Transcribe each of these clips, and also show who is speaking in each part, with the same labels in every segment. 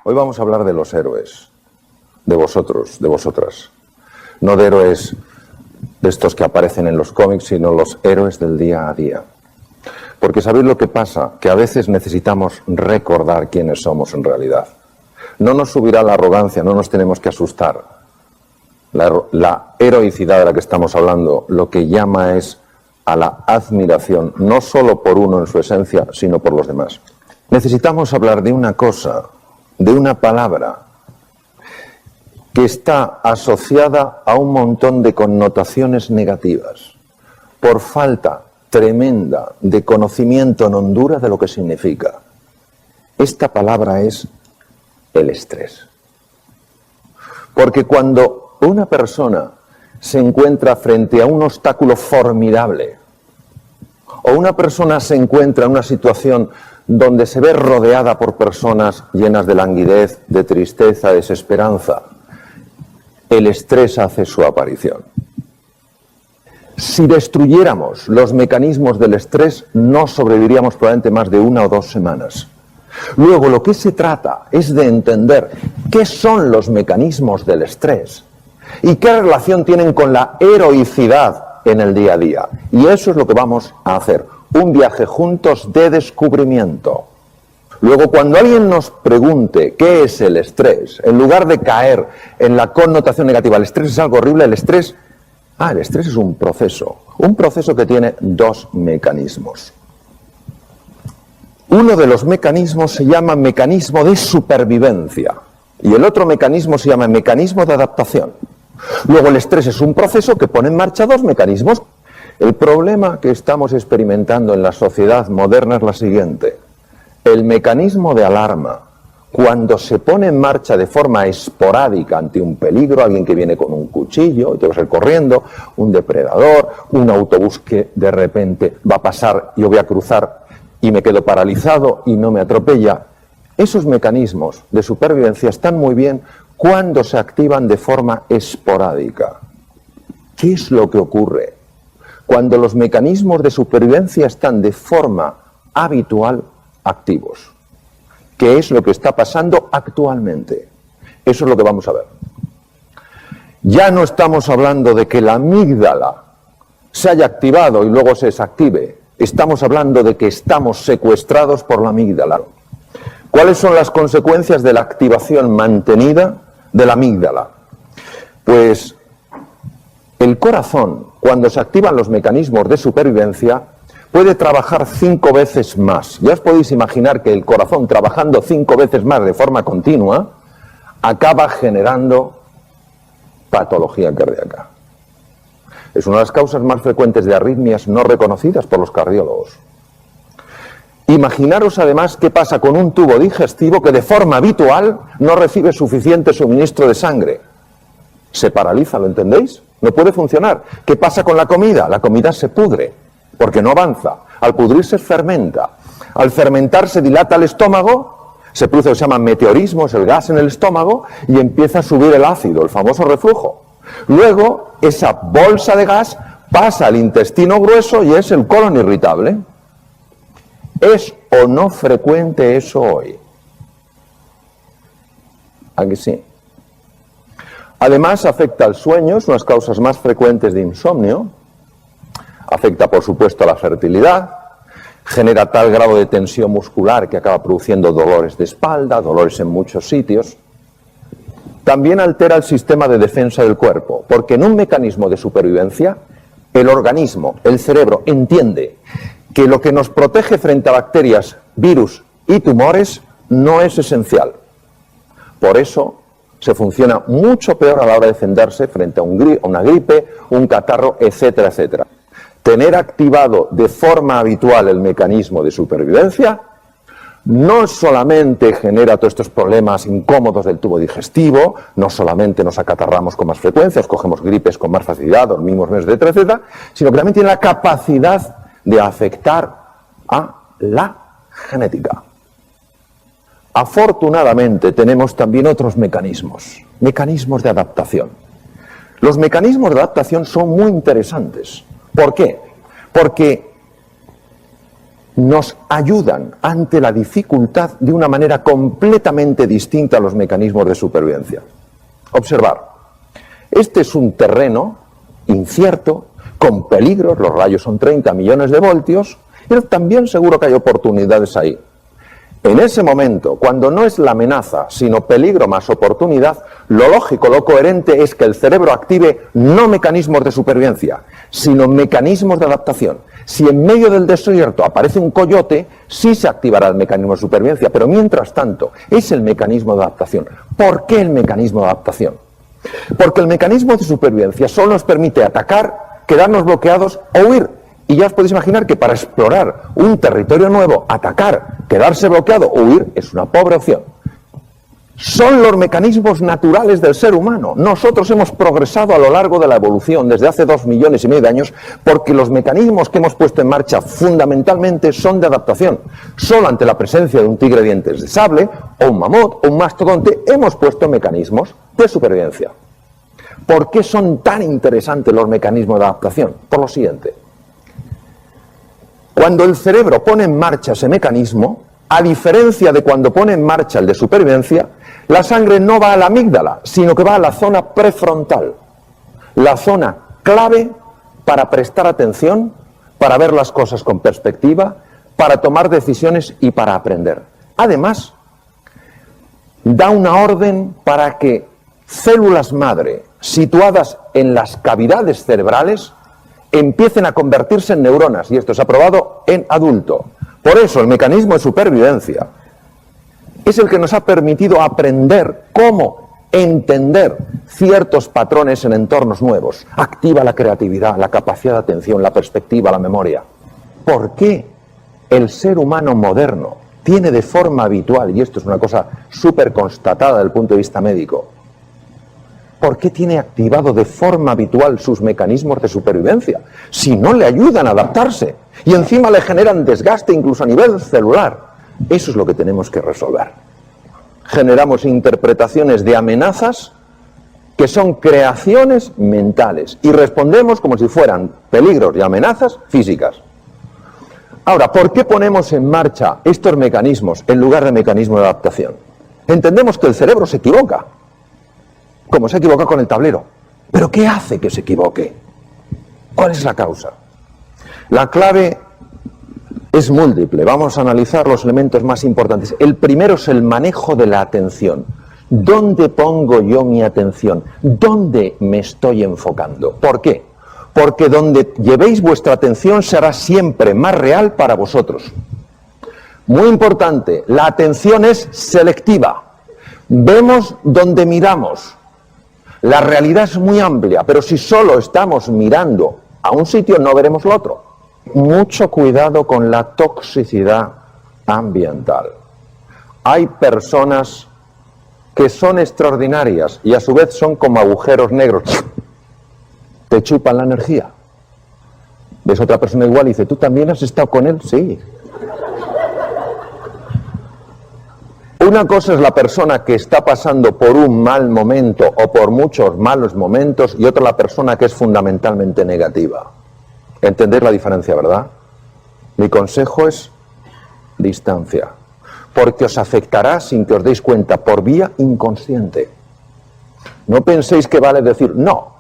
Speaker 1: Hoy vamos a hablar de los héroes, de vosotros, de vosotras. No de héroes de estos que aparecen en los cómics, sino los héroes del día a día. Porque ¿sabéis lo que pasa? Que a veces necesitamos recordar quiénes somos en realidad. No nos subirá la arrogancia, no nos tenemos que asustar. La heroicidad de la que estamos hablando lo que llama es a la admiración, no solo por uno en su esencia, sino por los demás. Necesitamos hablar de una cosa, de una palabra, que está asociada a un montón de connotaciones negativas, por falta tremenda de conocimiento en Honduras de lo que significa. Esta palabra es el estrés. Porque cuando una persona se encuentra frente a un obstáculo formidable, o una persona se encuentra en una situación donde se ve rodeada por personas llenas de languidez, de tristeza, de desesperanza, el estrés hace su aparición. Si destruyéramos los mecanismos del estrés, no sobreviviríamos probablemente más de 1 o 2 semanas. Luego, lo que se trata es de entender qué son los mecanismos del estrés y qué relación tienen con la heroicidad en el día a día. Y eso es lo que vamos a hacer, un viaje juntos de descubrimiento. Luego, cuando alguien nos pregunte qué es el estrés, en lugar de caer en la connotación negativa, el estrés es algo horrible, el estrés es un proceso que tiene 2 mecanismos. Uno de los mecanismos se llama mecanismo de supervivencia y el otro mecanismo se llama mecanismo de adaptación. Luego el estrés es un proceso que pone en marcha 2 mecanismos. El problema que estamos experimentando en la sociedad moderna es la siguiente. El mecanismo de alarma, cuando se pone en marcha de forma esporádica ante un peligro, alguien que viene con un cuchillo y te vas a ir corriendo, un depredador, un autobús que de repente va a pasar, yo voy a cruzar y me quedo paralizado y no me atropella, esos mecanismos de supervivencia están muy bien cuando se activan de forma esporádica. ¿Qué es lo que ocurre? Cuando los mecanismos de supervivencia están de forma habitual activos. ¿Qué es lo que está pasando actualmente? Eso es lo que vamos a ver. Ya no estamos hablando de que la amígdala se haya activado y luego se desactive. Estamos hablando de que estamos secuestrados por la amígdala. ¿Cuáles son las consecuencias de la activación mantenida de la amígdala? Pues el corazón, cuando se activan los mecanismos de supervivencia, puede trabajar 5 veces más. Ya os podéis imaginar que el corazón trabajando 5 veces más de forma continua acaba generando patología cardíaca. Es una de las causas más frecuentes de arritmias no reconocidas por los cardiólogos. Imaginaros además qué pasa con un tubo digestivo que de forma habitual no recibe suficiente suministro de sangre. Se paraliza, ¿lo entendéis? No puede funcionar. ¿Qué pasa con la comida? La comida se pudre, porque no avanza. Al pudrirse fermenta. Al fermentar se dilata el estómago, se produce lo que se llama meteorismo, es el gas en el estómago, y empieza a subir el ácido, el famoso reflujo. Luego, esa bolsa de gas pasa al intestino grueso y es el colon irritable. ¿Es o no frecuente eso hoy? ¿A que sí? Además, afecta al sueño, es una de las causas más frecuentes de insomnio. Afecta, por supuesto, a la fertilidad, genera tal grado de tensión muscular que acaba produciendo dolores de espalda, dolores en muchos sitios. También altera el sistema de defensa del cuerpo, porque en un mecanismo de supervivencia, el organismo, el cerebro, entiende que lo que nos protege frente a bacterias, virus y tumores no es esencial. Por eso se funciona mucho peor a la hora de defenderse frente a una gripe, un catarro, etcétera, etcétera. Tener activado de forma habitual el mecanismo de supervivencia no solamente genera todos estos problemas incómodos del tubo digestivo, no solamente nos acatarramos con más frecuencia, cogemos gripes con más facilidad, dormimos menos, etcétera, etcétera, sino que también tiene la capacidad de afectar a la genética. Afortunadamente tenemos también otros mecanismos de adaptación. Los mecanismos de adaptación son muy interesantes. ¿Por qué? Porque nos ayudan ante la dificultad de una manera completamente distinta a los mecanismos de supervivencia. Observar, este es un terreno incierto, con peligros, los rayos son 30 millones de voltios, pero también seguro que hay oportunidades ahí. En ese momento, cuando no es la amenaza, sino peligro más oportunidad, lo lógico, lo coherente es que el cerebro active no mecanismos de supervivencia, sino mecanismos de adaptación. Si en medio del desierto aparece un coyote, sí se activará el mecanismo de supervivencia, pero mientras tanto es el mecanismo de adaptación. ¿Por qué el mecanismo de adaptación? Porque el mecanismo de supervivencia solo nos permite atacar, quedarnos bloqueados o huir. Y ya os podéis imaginar que para explorar un territorio nuevo, atacar, quedarse bloqueado o huir es una pobre opción. Son los mecanismos naturales del ser humano. Nosotros hemos progresado a lo largo de la evolución desde hace 2,5 millones de años porque los mecanismos que hemos puesto en marcha fundamentalmente son de adaptación. Solo ante la presencia de un tigre de dientes de sable o un mamut o un mastodonte hemos puesto mecanismos de supervivencia. ¿Por qué son tan interesantes los mecanismos de adaptación? Por lo siguiente. Cuando el cerebro pone en marcha ese mecanismo, a diferencia de cuando pone en marcha el de supervivencia, la sangre no va a la amígdala, sino que va a la zona prefrontal, la zona clave para prestar atención, para ver las cosas con perspectiva, para tomar decisiones y para aprender. Además, da una orden para que células madre situadas en las cavidades cerebrales empiecen a convertirse en neuronas, y esto se ha probado en adulto. Por eso el mecanismo de supervivencia es el que nos ha permitido aprender cómo entender ciertos patrones en entornos nuevos. Activa la creatividad, la capacidad de atención, la perspectiva, la memoria. ¿Por qué el ser humano moderno tiene de forma habitual, y esto es una cosa súper constatada desde el punto de vista médico, ¿por qué tiene activado de forma habitual sus mecanismos de supervivencia? Si no le ayudan a adaptarse y encima le generan desgaste incluso a nivel celular. Eso es lo que tenemos que resolver. Generamos interpretaciones de amenazas que son creaciones mentales y respondemos como si fueran peligros y amenazas físicas. Ahora, ¿por qué ponemos en marcha estos mecanismos en lugar de mecanismos de adaptación? Entendemos que el cerebro se equivoca, como se equivoca con el tablero. ¿Pero qué hace que se equivoque? ¿Cuál es la causa? La clave es múltiple. Vamos a analizar los elementos más importantes. El primero es el manejo de la atención. ¿Dónde pongo yo mi atención? ¿Dónde me estoy enfocando? ¿Por qué? Porque donde llevéis vuestra atención será siempre más real para vosotros. Muy importante, la atención es selectiva. Vemos donde miramos. La realidad es muy amplia, pero si solo estamos mirando a un sitio no veremos lo otro. Mucho cuidado con la toxicidad ambiental. Hay personas que son extraordinarias y a su vez son como agujeros negros. Te chupan la energía. Ves otra persona igual y dice, ¿tú también has estado con él? Sí. Una cosa es la persona que está pasando por un mal momento o por muchos malos momentos y otra la persona que es fundamentalmente negativa. ¿Entendéis la diferencia, verdad? Mi consejo es distancia, porque os afectará sin que os deis cuenta por vía inconsciente. No penséis que vale decir, no,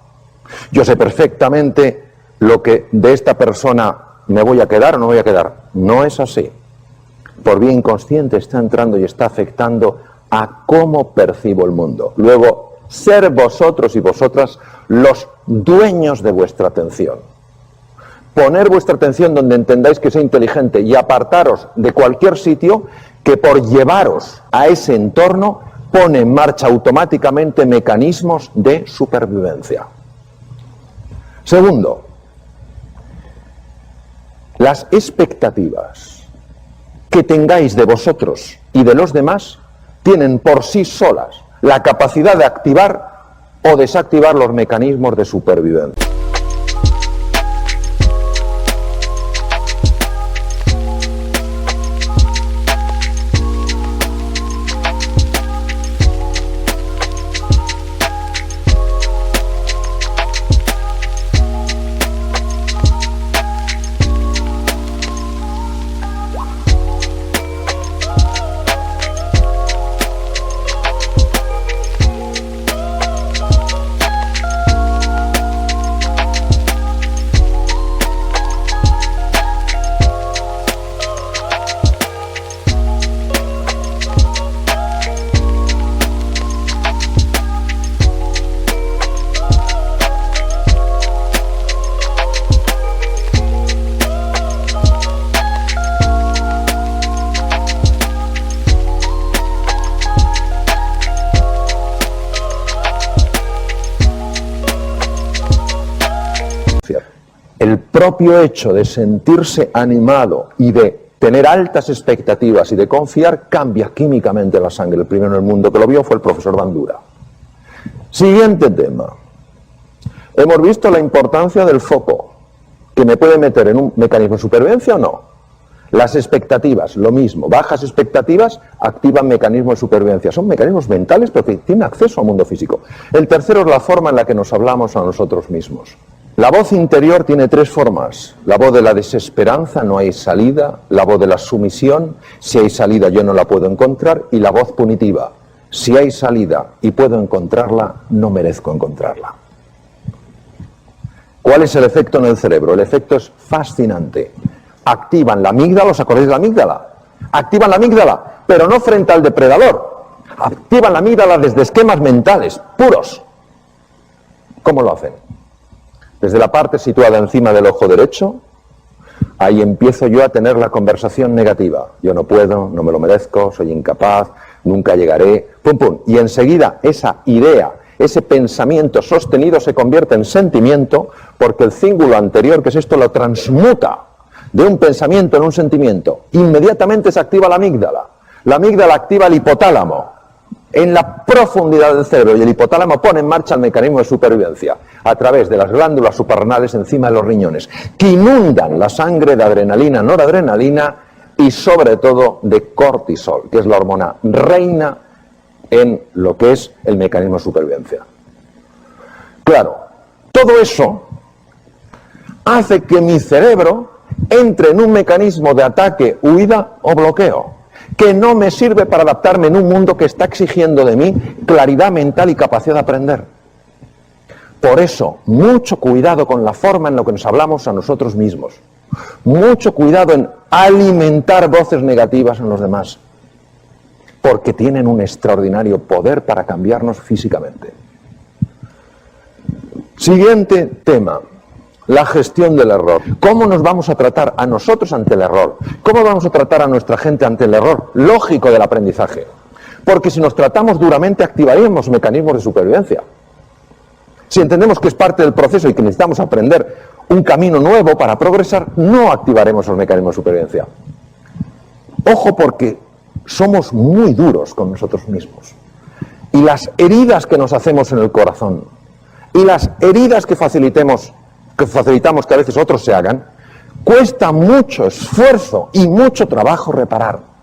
Speaker 1: yo sé perfectamente lo que de esta persona me voy a quedar o no voy a quedar. No es así. Por vía inconsciente está entrando y está afectando a cómo percibo el mundo. Luego, ser vosotros y vosotras los dueños de vuestra atención. Poner vuestra atención donde entendáis que sea inteligente y apartaros de cualquier sitio que por llevaros a ese entorno pone en marcha automáticamente mecanismos de supervivencia. Segundo, las expectativas que tengáis de vosotros y de los demás tienen por sí solas la capacidad de activar o desactivar los mecanismos de supervivencia. propio hecho de sentirse animado y de tener altas expectativas y de confiar cambia químicamente la sangre. El primero en el mundo que lo vio fue el profesor Bandura. Siguiente tema. Hemos visto la importancia del foco, que me puede meter en un mecanismo de supervivencia o no. Las expectativas, lo mismo. Bajas expectativas activan mecanismos de supervivencia. Son mecanismos mentales, pero que tienen acceso al mundo físico. El tercero es la forma en la que nos hablamos a nosotros mismos. La voz interior tiene tres formas. La voz de la desesperanza, no hay salida. La voz de la sumisión, si hay salida yo no la puedo encontrar. Y la voz punitiva, si hay salida y puedo encontrarla, no merezco encontrarla. ¿Cuál es el efecto en el cerebro? El efecto es fascinante. Activan la amígdala, ¿os acordáis de la amígdala? Activan la amígdala, pero no frente al depredador. Activan la amígdala desde esquemas mentales, puros. ¿Cómo lo hacen? Desde la parte situada encima del ojo derecho, ahí empiezo yo a tener la conversación negativa. Yo no puedo, no me lo merezco, soy incapaz, nunca llegaré, pum, pum. Y enseguida esa idea, ese pensamiento sostenido se convierte en sentimiento porque el cíngulo anterior, que es esto, lo transmuta de un pensamiento en un sentimiento. Inmediatamente se activa la amígdala. La amígdala activa el hipotálamo en la profundidad del cerebro y el hipotálamo pone en marcha el mecanismo de supervivencia a través de las glándulas suprarrenales encima de los riñones, que inundan la sangre de adrenalina, noradrenalina y sobre todo de cortisol, que es la hormona reina en lo que es el mecanismo de supervivencia. Claro, todo eso hace que mi cerebro entre en un mecanismo de ataque, huida o bloqueo, que no me sirve para adaptarme en un mundo que está exigiendo de mí claridad mental y capacidad de aprender. Por eso, mucho cuidado con la forma en la que nos hablamos a nosotros mismos. Mucho cuidado en alimentar voces negativas en los demás, porque tienen un extraordinario poder para cambiarnos físicamente. Siguiente tema. La gestión del error. ¿Cómo nos vamos a tratar a nosotros ante el error? ¿Cómo vamos a tratar a nuestra gente ante el error lógico del aprendizaje? Porque si nos tratamos duramente activaríamos mecanismos de supervivencia. Si entendemos que es parte del proceso y que necesitamos aprender un camino nuevo para progresar, no activaremos los mecanismos de supervivencia. Ojo, porque somos muy duros con nosotros mismos. Y las heridas que nos hacemos en el corazón y las heridas que facilitamos que a veces otros se hagan, cuesta mucho esfuerzo y mucho trabajo reparar.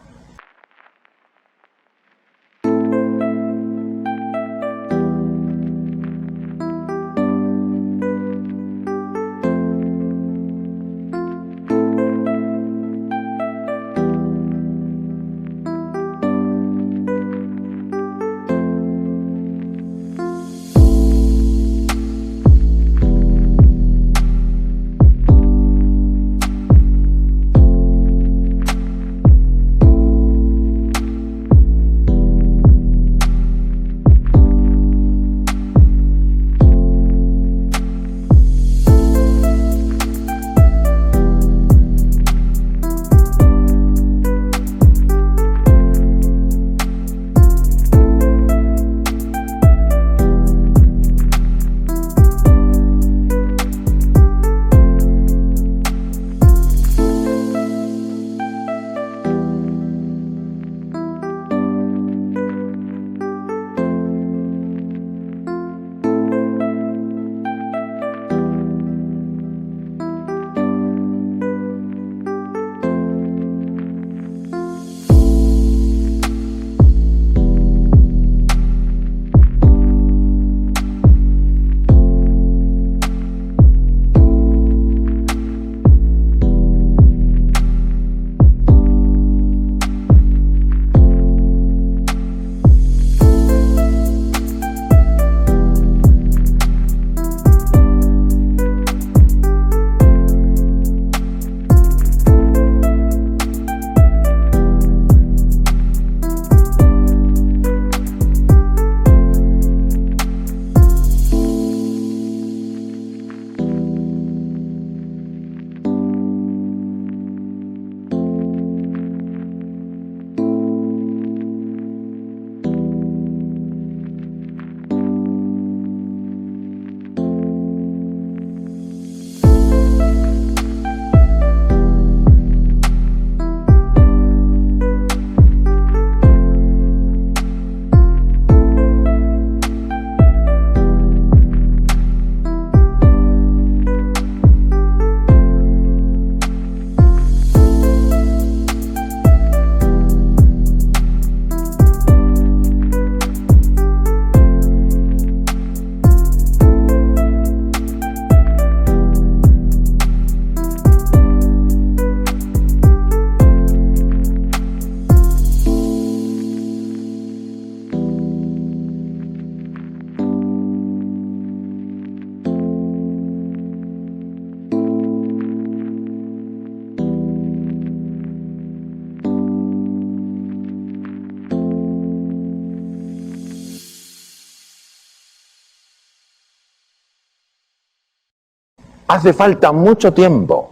Speaker 1: Hace falta mucho tiempo,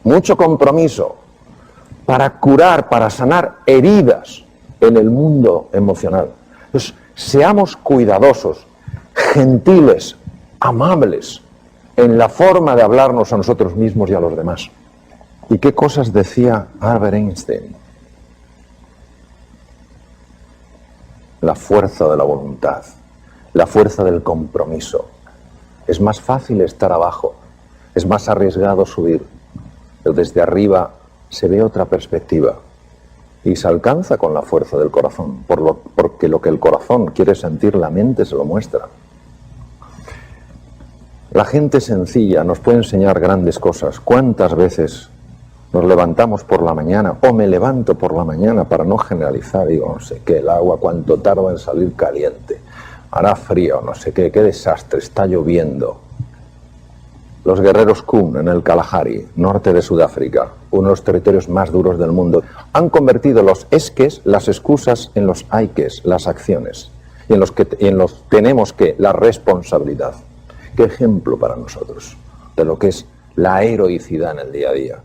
Speaker 1: mucho compromiso para curar, para sanar heridas en el mundo emocional. Entonces, seamos cuidadosos, gentiles, amables en la forma de hablarnos a nosotros mismos y a los demás. ¿Y qué cosas decía Albert Einstein? La fuerza de la voluntad, la fuerza del compromiso. Es más fácil estar abajo, es más arriesgado subir, pero desde arriba se ve otra perspectiva y se alcanza con la fuerza del corazón, porque lo que el corazón quiere sentir, la mente se lo muestra. La gente sencilla nos puede enseñar grandes cosas. ¿Cuántas veces nos levantamos por la mañana, o me levanto por la mañana, para no generalizar, digo, no sé qué, el agua cuánto tarda en salir caliente, hará frío, no sé qué desastre, está lloviendo? Los guerreros Kun en el Kalahari, norte de Sudáfrica, uno de los territorios más duros del mundo, han convertido los esques, las excusas, en los haykes, las acciones, y en los tenemos que, la responsabilidad. Qué ejemplo para nosotros de lo que es la heroicidad en el día a día.